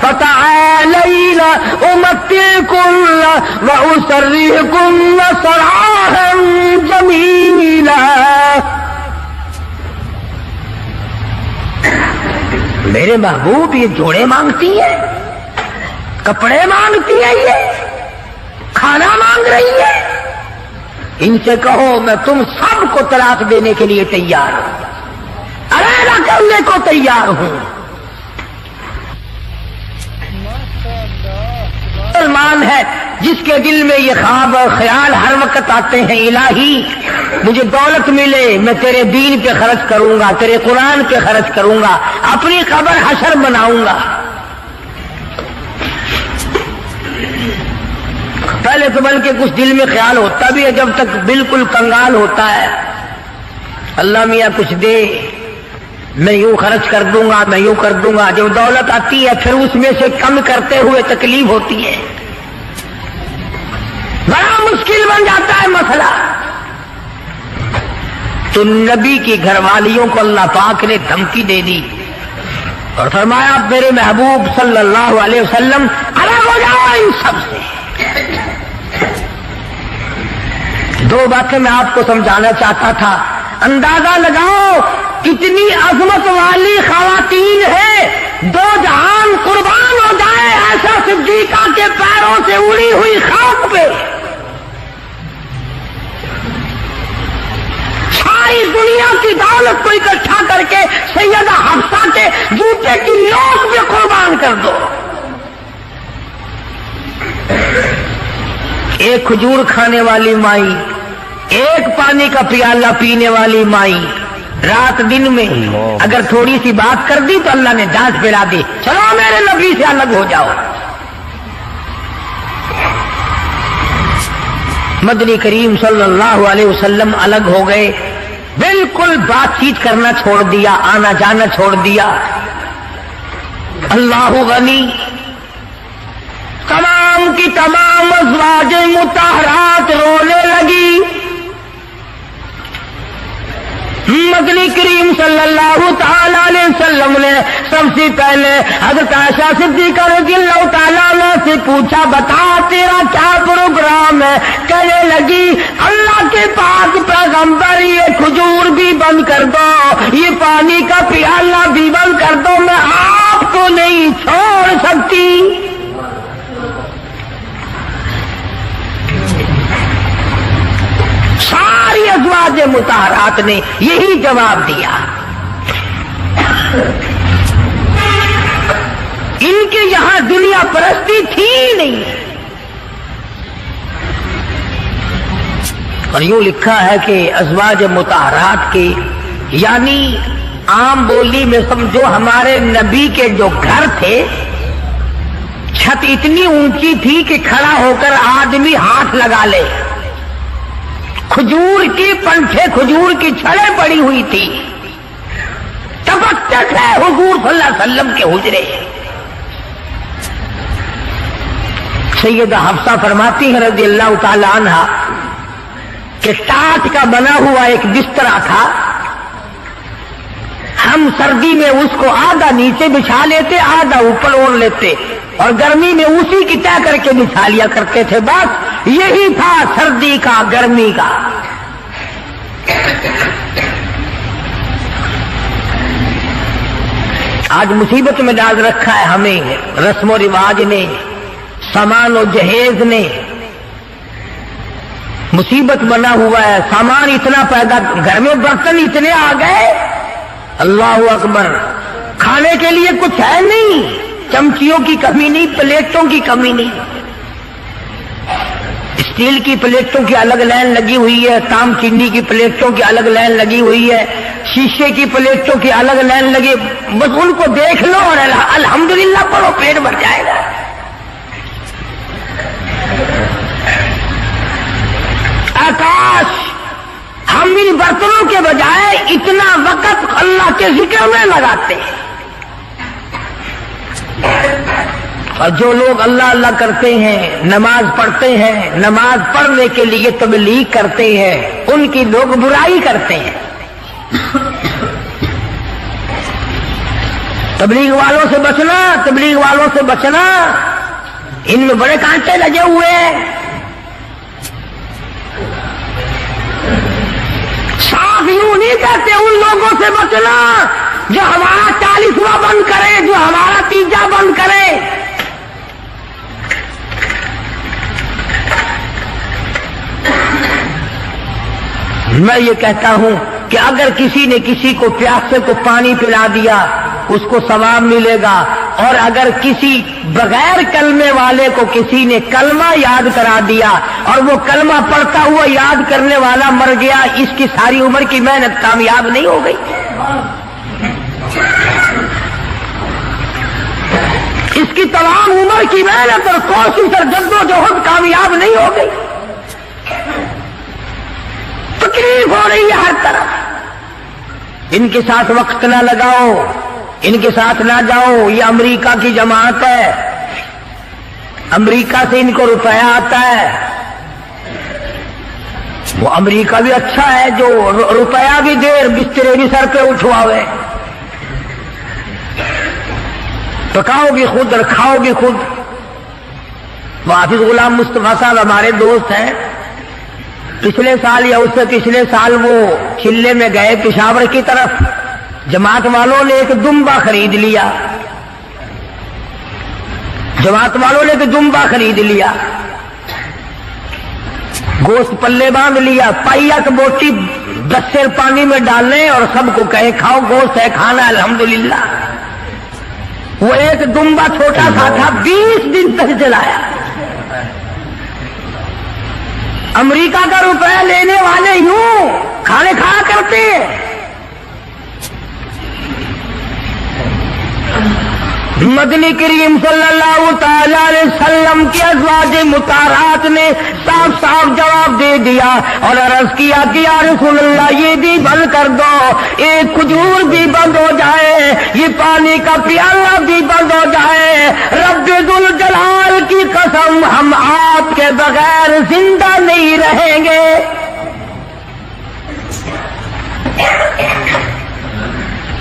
فتعالین امتعکن واسرحکن سراحا جمیلا۔ میرے محبوب یہ جوڑے مانگتی ہے، کپڑے مانگتی ہے، یہ کھانا مانگ رہی ہے، ان سے کہو میں تم سب کو طلاق دینے کے لیے تیار ہوں، علیحدہ کرنے کو تیار ہوں۔ مسلمان ہے جس کے دل میں یہ خواب اور خیال ہر وقت آتے ہیں، الہی مجھے دولت ملے، میں تیرے دین پہ خرچ کروں گا، تیرے قرآن پہ خرچ کروں گا، اپنی قبر حشر بناؤں گا۔ پہلے تو بلکہ کچھ دل میں خیال ہوتا بھی ہے، جب تک بالکل کنگال ہوتا ہے، اللہ میاں کچھ دے، میں یوں خرچ کر دوں گا، میں یوں کر دوں گا۔ جب دولت آتی ہے پھر اس میں سے کم کرتے ہوئے تکلیف ہوتی ہے، بڑا مشکل بن جاتا ہے مسئلہ۔ تو نبی کی گھر والیوں کو اللہ پاک نے دھمکی دے دی اور فرمایا میرے محبوب صلی اللہ علیہ وسلم الگ ہو جاؤ ان سب سے۔ دو باتیں میں آپ کو سمجھانا چاہتا تھا، اندازہ لگاؤ کتنی عظمت والی خواتین ہیں، دو جہان قربان ہو جائے ایسا صدیقہ کے پیروں سے اڑی ہوئی خاک پہ، ساری دنیا کی دولت کو اکٹھا کر کے سیدہ حفصہ کے جوتے کی نوک پہ قربان کر دو۔ ایک کھجور کھانے والی مائی، ایک پانی کا پیالہ پینے والی مائی، رات دن میں اگر تھوڑی سی بات کر دی تو اللہ نے ڈانٹ پھیلا دی، چلو میرے نبی سے الگ ہو جاؤ۔ مدنی کریم صلی اللہ علیہ وسلم الگ ہو گئے، بالکل بات چیت کرنا چھوڑ دیا، آنا جانا چھوڑ دیا۔ اللہ غنی، تمام کی تمام ازواج مطہرات رونے لگی۔ مدنی کریم صلی اللہ تعالی علیہ وسلم نے سب سے پہلے حضرت عائشہ صدیقہ رضی اللہ تعالیٰ عنہ سے پوچھا بتا تیرا کیا پروگرام ہے؟ کہنے لگی اللہ کے پاک پیغمبر یہ کھجور بھی بند کر دو، یہ پانی کا پیالہ بھی بند کر دو، میں آپ کو نہیں چھوڑ سکتی۔ ساری ازواج مطہرات نے یہی جواب دیا۔ ان کے یہاں دنیا پرستی تھی نہیں، اور یوں لکھا ہے کہ ازواج مطہرات کے یعنی عام بولی میں سمجھو ہمارے نبی کے جو گھر تھے، چھت اتنی اونچی تھی کہ کھڑا ہو کر آدمی ہاتھ لگا لے، کھجور کی پنکھے، کھجور کی چھڑیں پڑی ہوئی تھی، تبکتک ہے حضور صلی اللہ علیہ وسلم کے حجرے۔ سیدہ حفصہ فرماتی ہیں رضی اللہ تعالی عنہا کہ ٹاٹ کا بنا ہوا ایک بسترا تھا، ہم سردی میں اس کو آدھا نیچے بچھا لیتے، آدھا اوپر اوڑھ لیتے، اور گرمی میں اسی کی طے کر کے بچھا لیا کرتے تھے۔ بس یہی تھا سردی کا، گرمی کا۔ آج مصیبت میں ڈال رکھا ہے ہمیں رسم و رواج نے، سامان و جہیز نے، مصیبت بنا ہوا ہے، سامان اتنا پیدا، گھر میں برتن اتنے آ گئے، اللہ اکبر، کھانے کے لیے کچھ ہے نہیں، چمچیوں کی کمی نہیں، پلیٹوں کی کمی نہیں۔ اس اسٹیل کی پلیٹوں کی الگ لائن لگی ہوئی ہے، تام چینی کی پلیٹوں کی الگ لائن لگی ہوئی ہے، شیشے کی پلیٹوں کی الگ لائن لگی، بس ان کو دیکھ لو اور الحمدللہ پڑھو، پیٹ بھر جائے گا۔ آکاش، ہم ان برتنوں کے بجائے اتنا وقت اللہ کے ذکر میں لگاتے ہیں، اور جو لوگ اللہ اللہ کرتے ہیں، نماز پڑھتے ہیں، نماز پڑھنے کے لیے تبلیغ کرتے ہیں، ان کی لوگ برائی کرتے ہیں۔ تبلیغ والوں سے بچنا، تبلیغ والوں سے بچنا، ان میں بڑے کانٹے لگے ہوئے ہیں۔ صاف یوں نہیں کہتے ان لوگوں سے بچنا جو ہمارا 40واں بند کرے، جو ہمارا 30 بند کرے۔ میں یہ کہتا ہوں کہ اگر کسی نے کسی کو پیاسے کو پانی پلا دیا اس کو ثواب ملے گا، اور اگر کسی بغیر کلمے والے کو کسی نے کلمہ یاد کرا دیا اور وہ کلمہ پڑھتا ہوا یاد کرنے والا مر گیا، اس کی ساری عمر کی محنت کامیاب نہیں ہو گئی، اس کی تمام عمر کی محنت اور کوشش اور جدوجہد کامیاب نہیں ہو گئی۔ تکلیف ہو رہی ہے ہر طرف۔ ان کے ساتھ وقت نہ لگاؤ، ان کے ساتھ نہ جاؤ، یہ امریکہ کی جماعت ہے، امریکہ سے ان کو روپیہ آتا ہے، وہ امریکہ بھی اچھا ہے جو روپیہ بھی دے، بسترے بھی سر پہ اٹھواوے، پکاؤ بھی خود اور کھاؤ بھی خود۔ وہ حافظ غلام مصطفیٰ صاحب ہمارے دوست ہیں، پچھلے سال یا اس سے پچھلے سال وہ چلے میں گئے پشاور کی طرف، جماعت والوں نے ایک دمبا خرید لیا، جماعت والوں نے ایک دمبا خرید لیا، گوشت پلے باندھ لیا، پائیا کی بوٹی 10 سیر پانی میں ڈالنے اور سب کو کہے کھاؤ، گوشت ہے کھانا الحمدللہ۔ وہ ایک دمبا چھوٹا سا تھا، 20 دن تک چلایا۔ امریکہ کا روپیہ لینے والے یوں کھانے کھایا کرتے ہیں۔ مدنی کریم صلی اللہ تعالی علیہ وسلم کی ازواج مطہرات نے صاف صاف جواب دے دیا اور عرض کیا کہ یا رسول اللہ یہ بھی بند کر دو، ایک کھجور بھی بند ہو جائے، یہ پانی کا پیالہ بھی بند ہو جائے، رب ذوالجلال کی قسم ہم آپ کے بغیر زندہ نہیں رہیں گے۔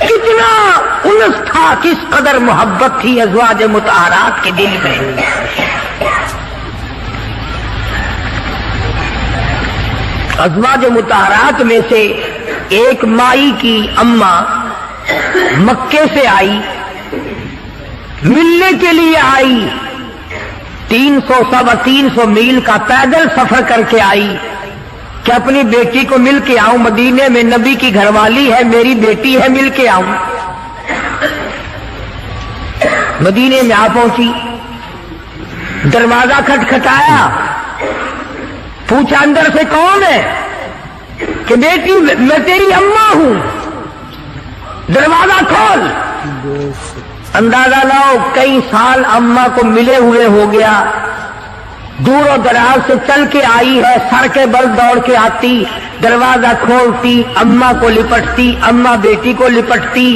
کتنا انس تھا، کس قدر محبت تھی ازواج مطہرات کے دل میں۔ ازواج مطہرات میں سے ایک مائی کی اماں مکے سے آئی، ملنے کے لیے آئی، 300 میل کا پیدل سفر کر کے آئی کہ اپنی بیٹی کو مل کے آؤں، مدینے میں نبی کی گھر والی ہے، میری بیٹی ہے، مل کے آؤں۔ مدینے میں آ پہنچی، دروازہ کھٹکھٹایا، پوچھا اندر سے کون ہے؟ کہ بیٹی میں تیری اماں ہوں، دروازہ کھول۔ اندازہ لاؤ کئی سال اماں کو ملے ہوئے ہو گیا، دور و دراز سے چل کے آئی ہے، سر کے بل دوڑ کے آتی، دروازہ کھولتی، اماں کو لپٹتی، اماں بیٹی کو لپٹتی،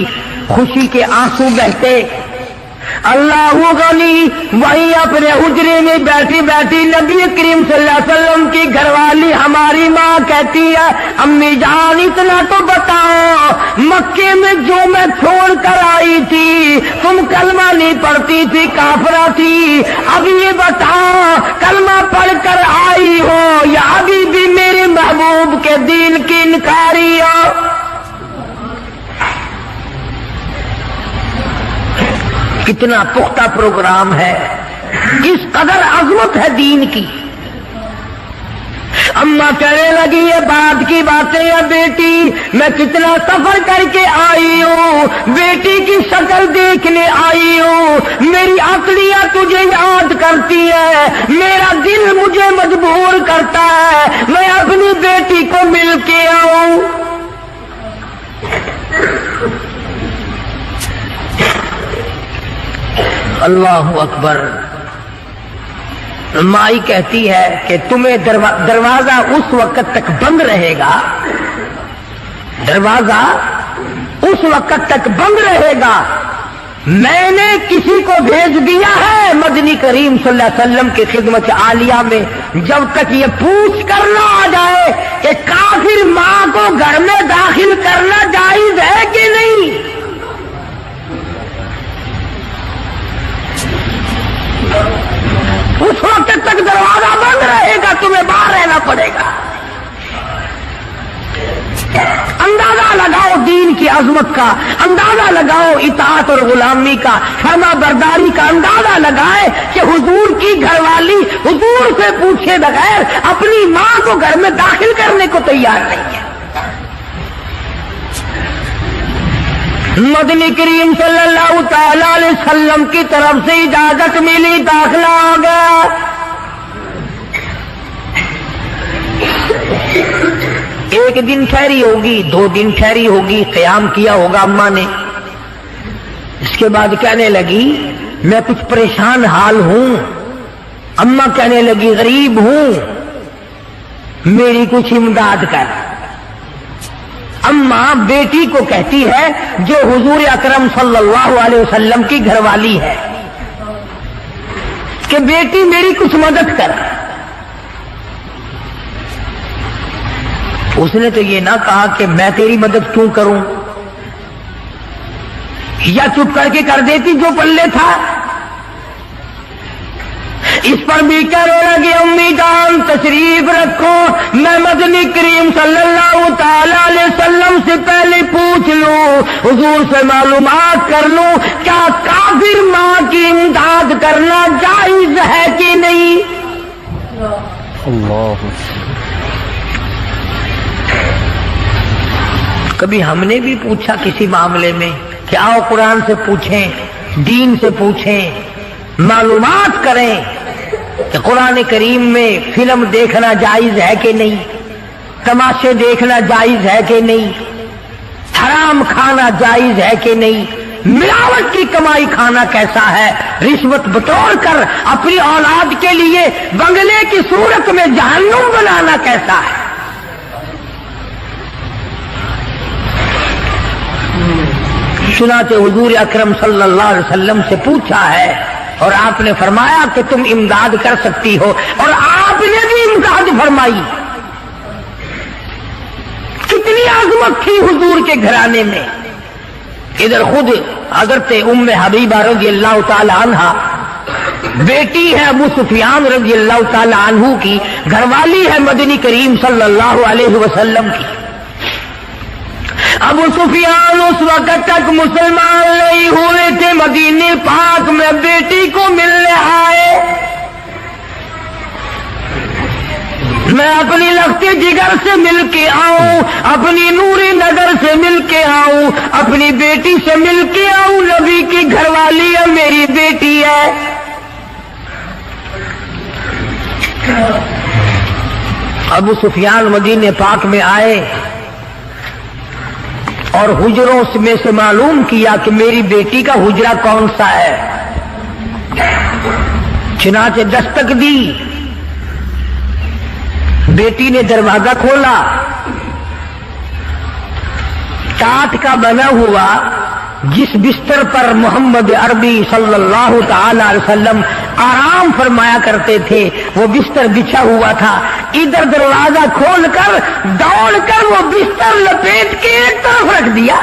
خوشی کے آنسو بہتے۔ اللہ غنی وہی اپنے حجرے میں بیٹھی بیٹھی نبی کریم صلی اللہ علیہ وسلم کی گھر والی ہماری ماں کہتی ہے امی جان اتنا تو بتاؤ، مکے میں جو میں چھوڑ کر آئی تھی تم کلمہ نہیں پڑھتی تھی، کافرہ تھی، اب یہ بتاؤ کلمہ پڑھ کر آئی ہو یا ابھی بھی میرے محبوب کے دین کی انکاری ہو؟ کتنا پختہ پروگرام ہے، کس قدر عظمت ہے دین کی۔ اماں کہنے لگی یہ بعد کی باتیں ہے بیٹی، میں کتنا سفر کر کے آئی ہوں، بیٹی کی شکل دیکھنے آئی ہوں، میری عقلیاں تجھے مجھے یاد کرتی ہے، میرا دل مجھے مجبور کرتا ہے میں اپنی بیٹی کو مل کے آؤں۔ اللہ اکبر۔ مائی کہتی ہے کہ تمہیں دروازہ اس وقت تک بند رہے گا، دروازہ اس وقت تک بند رہے گا، میں نے کسی کو بھیج دیا ہے مدنی کریم صلی اللہ علیہ وسلم کی خدمت عالیہ میں، جب تک یہ پوچھ کر نہ آ جائے کہ کافر ماں کو گھر میں داخل کرنا جائز ہے کہ نہیں۔ اس وقت تک دروازہ بند رہے گا، تمہیں باہر رہنا پڑے گا۔ اندازہ لگاؤ دین کی عظمت کا، اندازہ لگاؤ اطاعت اور غلامی کا، فرما برداری کا اندازہ لگائے کہ حضور کی گھر والی حضور سے پوچھے بغیر اپنی ماں کو گھر میں داخل کرنے کو تیار نہیں ہے۔ مدنی کریم صلی اللہ تعالی علیہ وسلم کی طرف سے اجازت ملی، داخلہ آ گیا۔ ایک دن ٹھہری ہوگی، 2 دن ٹھہری ہوگی، قیام کیا ہوگا اماں نے۔ اس کے بعد کہنے لگی میں کچھ پریشان حال ہوں۔ اماں کہنے لگی غریب ہوں، میری کچھ امداد کر۔ اماں بیٹی کو کہتی ہے جو حضور اکرم صلی اللہ علیہ وسلم کی گھر والی ہے کہ بیٹی میری کچھ مدد کر۔ اس نے تو یہ نہ کہا کہ میں تیری مدد کیوں کروں، یا چپ کر کے کر دیتی جو پلے تھا۔ اس پر بھی کہنے لگی امی جان تشریف رکھو، میں مدنی کریم صلی اللہ تعالی علیہ وسلم سے پہلے پوچھ لوں، حضور سے معلومات کر لوں کیا کافر ماں کی امداد کرنا جائز ہے کہ نہیں۔
اللہ،
کبھی ہم نے بھی پوچھا کسی معاملے میں کہ آؤ قرآن سے پوچھیں، دین سے پوچھیں، معلومات کریں کہ قرآن کریم میں فلم دیکھنا جائز ہے کہ نہیں، تماشے دیکھنا جائز ہے کہ نہیں، حرام کھانا جائز ہے کہ نہیں، ملاوٹ کی کمائی کھانا کیسا ہے، رشوت بٹور کر اپنی اولاد کے لیے بنگلے کی صورت میں جہنم بنانا کیسا ہے۔ چنانچہ حضور اکرم صلی اللہ علیہ وسلم سے پوچھا ہے اور آپ نے فرمایا کہ تم امداد کر سکتی ہو، اور آپ نے بھی امداد فرمائی۔ کتنی عظمت تھی حضور کے گھرانے میں۔ ادھر خود حضرت ام حبیبہ رضی اللہ تعالی عنہا بیٹی ہے ابو سفیان رضی اللہ تعالی عنہ کی، گھر والی ہے مدنی کریم صلی اللہ علیہ وسلم کی۔ ابو سفیان اس وقت تک مسلمان نہیں ہوئے تھے، مدینے پاک میں بیٹی کو ملنے آئے۔ میں اپنی لختے جگر سے مل کے آؤں، اپنی نوری نگر سے مل کے آؤں، اپنی بیٹی سے مل کے آؤں، نبی کی گھر والی ہے، میری بیٹی ہے۔ ابو سفیان مدینے پاک میں آئے اور حجروں میں سے معلوم کیا کہ میری بیٹی کا حجرہ کون سا ہے۔ چنانچہ دستک دی، بیٹی نے دروازہ کھولا، ٹاٹ کا بنا ہوا جس بستر پر محمد عربی صلی اللہ تعالی علیہ وسلم آرام فرمایا کرتے تھے وہ بستر بچھا ہوا تھا۔ ادھر دروازہ کھول کر دوڑ کر وہ بستر لپیٹ کے ایک طرف رکھ دیا۔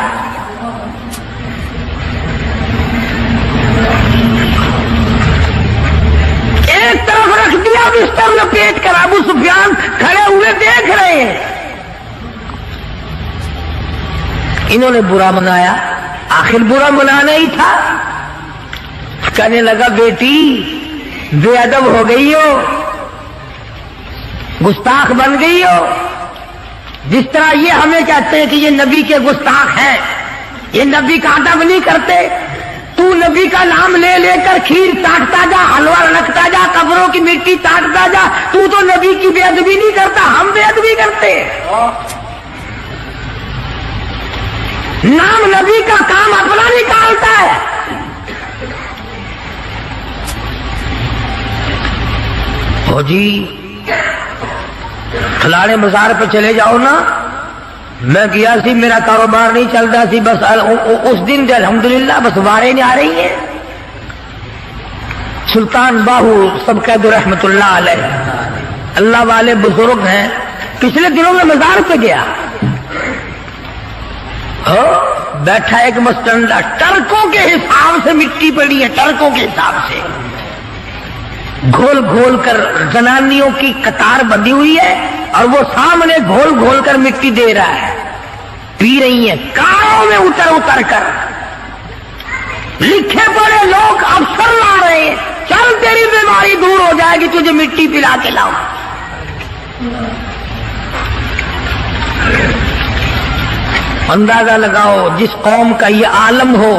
ایک طرف رکھ دیا بستر لپیٹ کر۔ ابو سفیان کھڑے ہوئے دیکھ رہے ہیں۔ انہوں نے برا منایا، آخر برا منانا ہی تھا۔ کہنے لگا بیٹی بے ادب ہو گئی ہو، گستاخ بن گئی ہو۔ جس طرح یہ ہمیں کہتے ہیں کہ یہ نبی کے گستاخ ہیں، یہ نبی کا ادب نہیں کرتے، تو تو نبی کا نام لے لے کر کھیر چاٹتا جا، حلوہ رکھتا جا، قبروں کی مٹی چاٹتا جا، تو نبی کی بے ادبی نہیں کرتا، ہم بے ادبی کرتے ہیں۔ نام نبی کا کام اپنا نکالتا ہے۔ ہو جی فلانے بازار پہ چلے جاؤ نا، میں گیا سی، میرا کاروبار نہیں چلتا سی، بس اس دن سے الحمدللہ بس وارے نہیں آ رہی ہیں۔ سلطان باہو سب قید رحمت اللہ علیہ، اللہ والے بزرگ ہیں، پچھلے دنوں میں مزار پہ گیا، بیٹھا ایک مستنڈا، ٹرکوں کے حساب سے مٹی پڑی ہے، ٹرکوں کے حساب سے گھول گھول کر زنانیوں کی قطار بندھی ہوئی ہے، اور وہ سامنے گھول گھول کر مٹی دے رہا ہے، پی رہی ہیں کاروں میں اتر اتر کر۔ لکھے پڑے لوگ افسر لا رہے ہیں، چل تیری بیماری دور ہو جائے گی، تجھے مٹی پلا کے لاؤ۔ اندازہ لگاؤ جس قوم کا یہ عالم ہو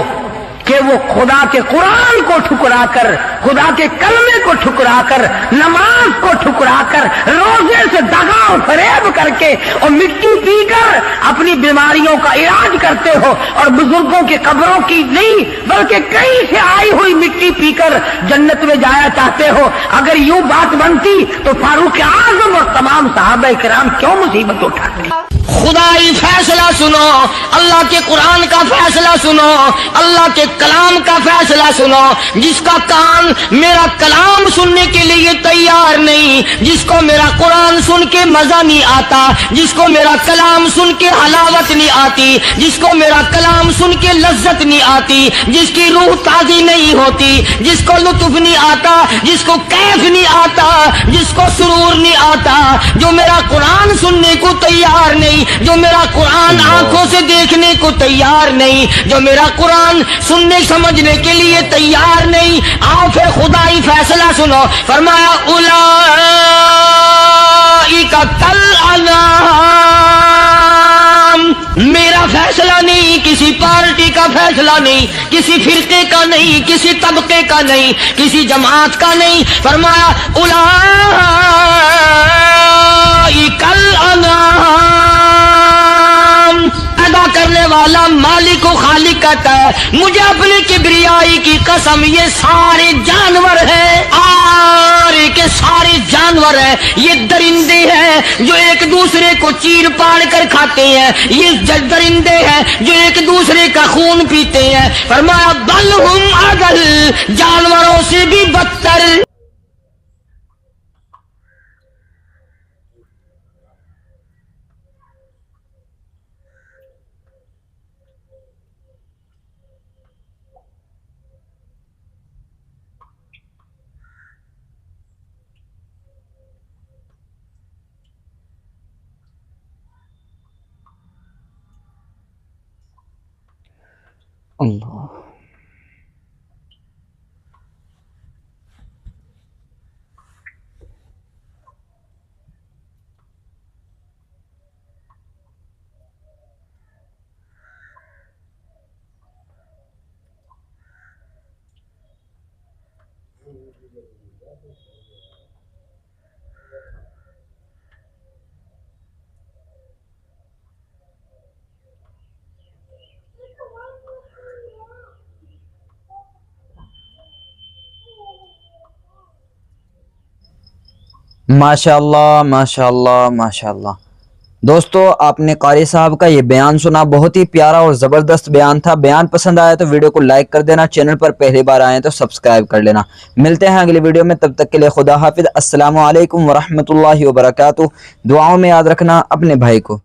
کہ وہ خدا کے قرآن کو ٹھکرا کر، خدا کے کلمے کو ٹھکرا کر، نماز کو ٹھکرا کر، روزے سے دغا و فریب کر کے اور مٹی پی کر اپنی بیماریوں کا علاج کرتے ہو، اور بزرگوں کی قبروں کی نہیں بلکہ کہیں سے آئی ہوئی مٹی پی کر جنت میں جایا چاہتے ہو۔ اگر یوں بات بنتی تو فاروق اعظم اور تمام صحابہ کرام کیوں مصیبت اٹھاتے؟
خدائی فیصلہ سنو، اللہ کے قرآن کا فیصلہ سنو، اللہ کے کلام کا فیصلہ سنو۔ جس کا کان میرا کلام سننے کے لیے تیار نہیں، جس کو میرا قرآن سن کے مزہ نہیں آتا، جس کو میرا کلام سن کے حلاوت نہیں آتی، جس کو میرا کلام سن کے لذت نہیں آتی، جس کی روح تازی نہیں ہوتی، جس کو لطف نہیں آتا، جس کو کیف نہیں آتا، جس کو سرور نہیں آتا، جو میرا قرآن سننے کو تیار نہیں، جو میرا قرآن آنکھوں سے دیکھنے کو تیار نہیں، جو میرا قرآن سننے سمجھنے کے لیے تیار نہیں، آؤ پھر خدائی فیصلہ سنو۔ فرمایا اولئک کالانعام، میرا فیصلہ نہیں، کسی پارٹی کا فیصلہ نہیں، کسی فرقے کا نہیں، کسی طبقے کا نہیں، کسی جماعت کا نہیں۔ فرمایا اولئک کالانعام، ادا کرنے والا مالک و خالق کہتا ہے مجھے اپنی کبریائی کی قسم، یہ سارے جانور ہیں، سارے کے سارے جانور ہیں، یہ درندے ہیں جو ایک دوسرے کو چیر پاڑ کر کھاتے ہیں، یہ درندے ہیں جو ایک دوسرے کا خون پیتے ہیں۔ فرمایا بل ہم اضل، جانوروں سے بھی بدتر۔
اللہ ماشاء اللہ ماشاء اللہ ماشاء اللہ۔ دوستو آپ نے قاری صاحب کا یہ بیان سنا، بہت ہی پیارا اور زبردست بیان تھا۔ بیان پسند آیا تو ویڈیو کو لائک کر دینا، چینل پر پہلی بار آئے تو سبسکرائب کر لینا۔ ملتے ہیں اگلی ویڈیو میں، تب تک کے لیے خدا حافظ۔ السلام علیکم ورحمۃ اللہ وبرکاتہ۔ دعاؤں میں یاد رکھنا اپنے بھائی کو۔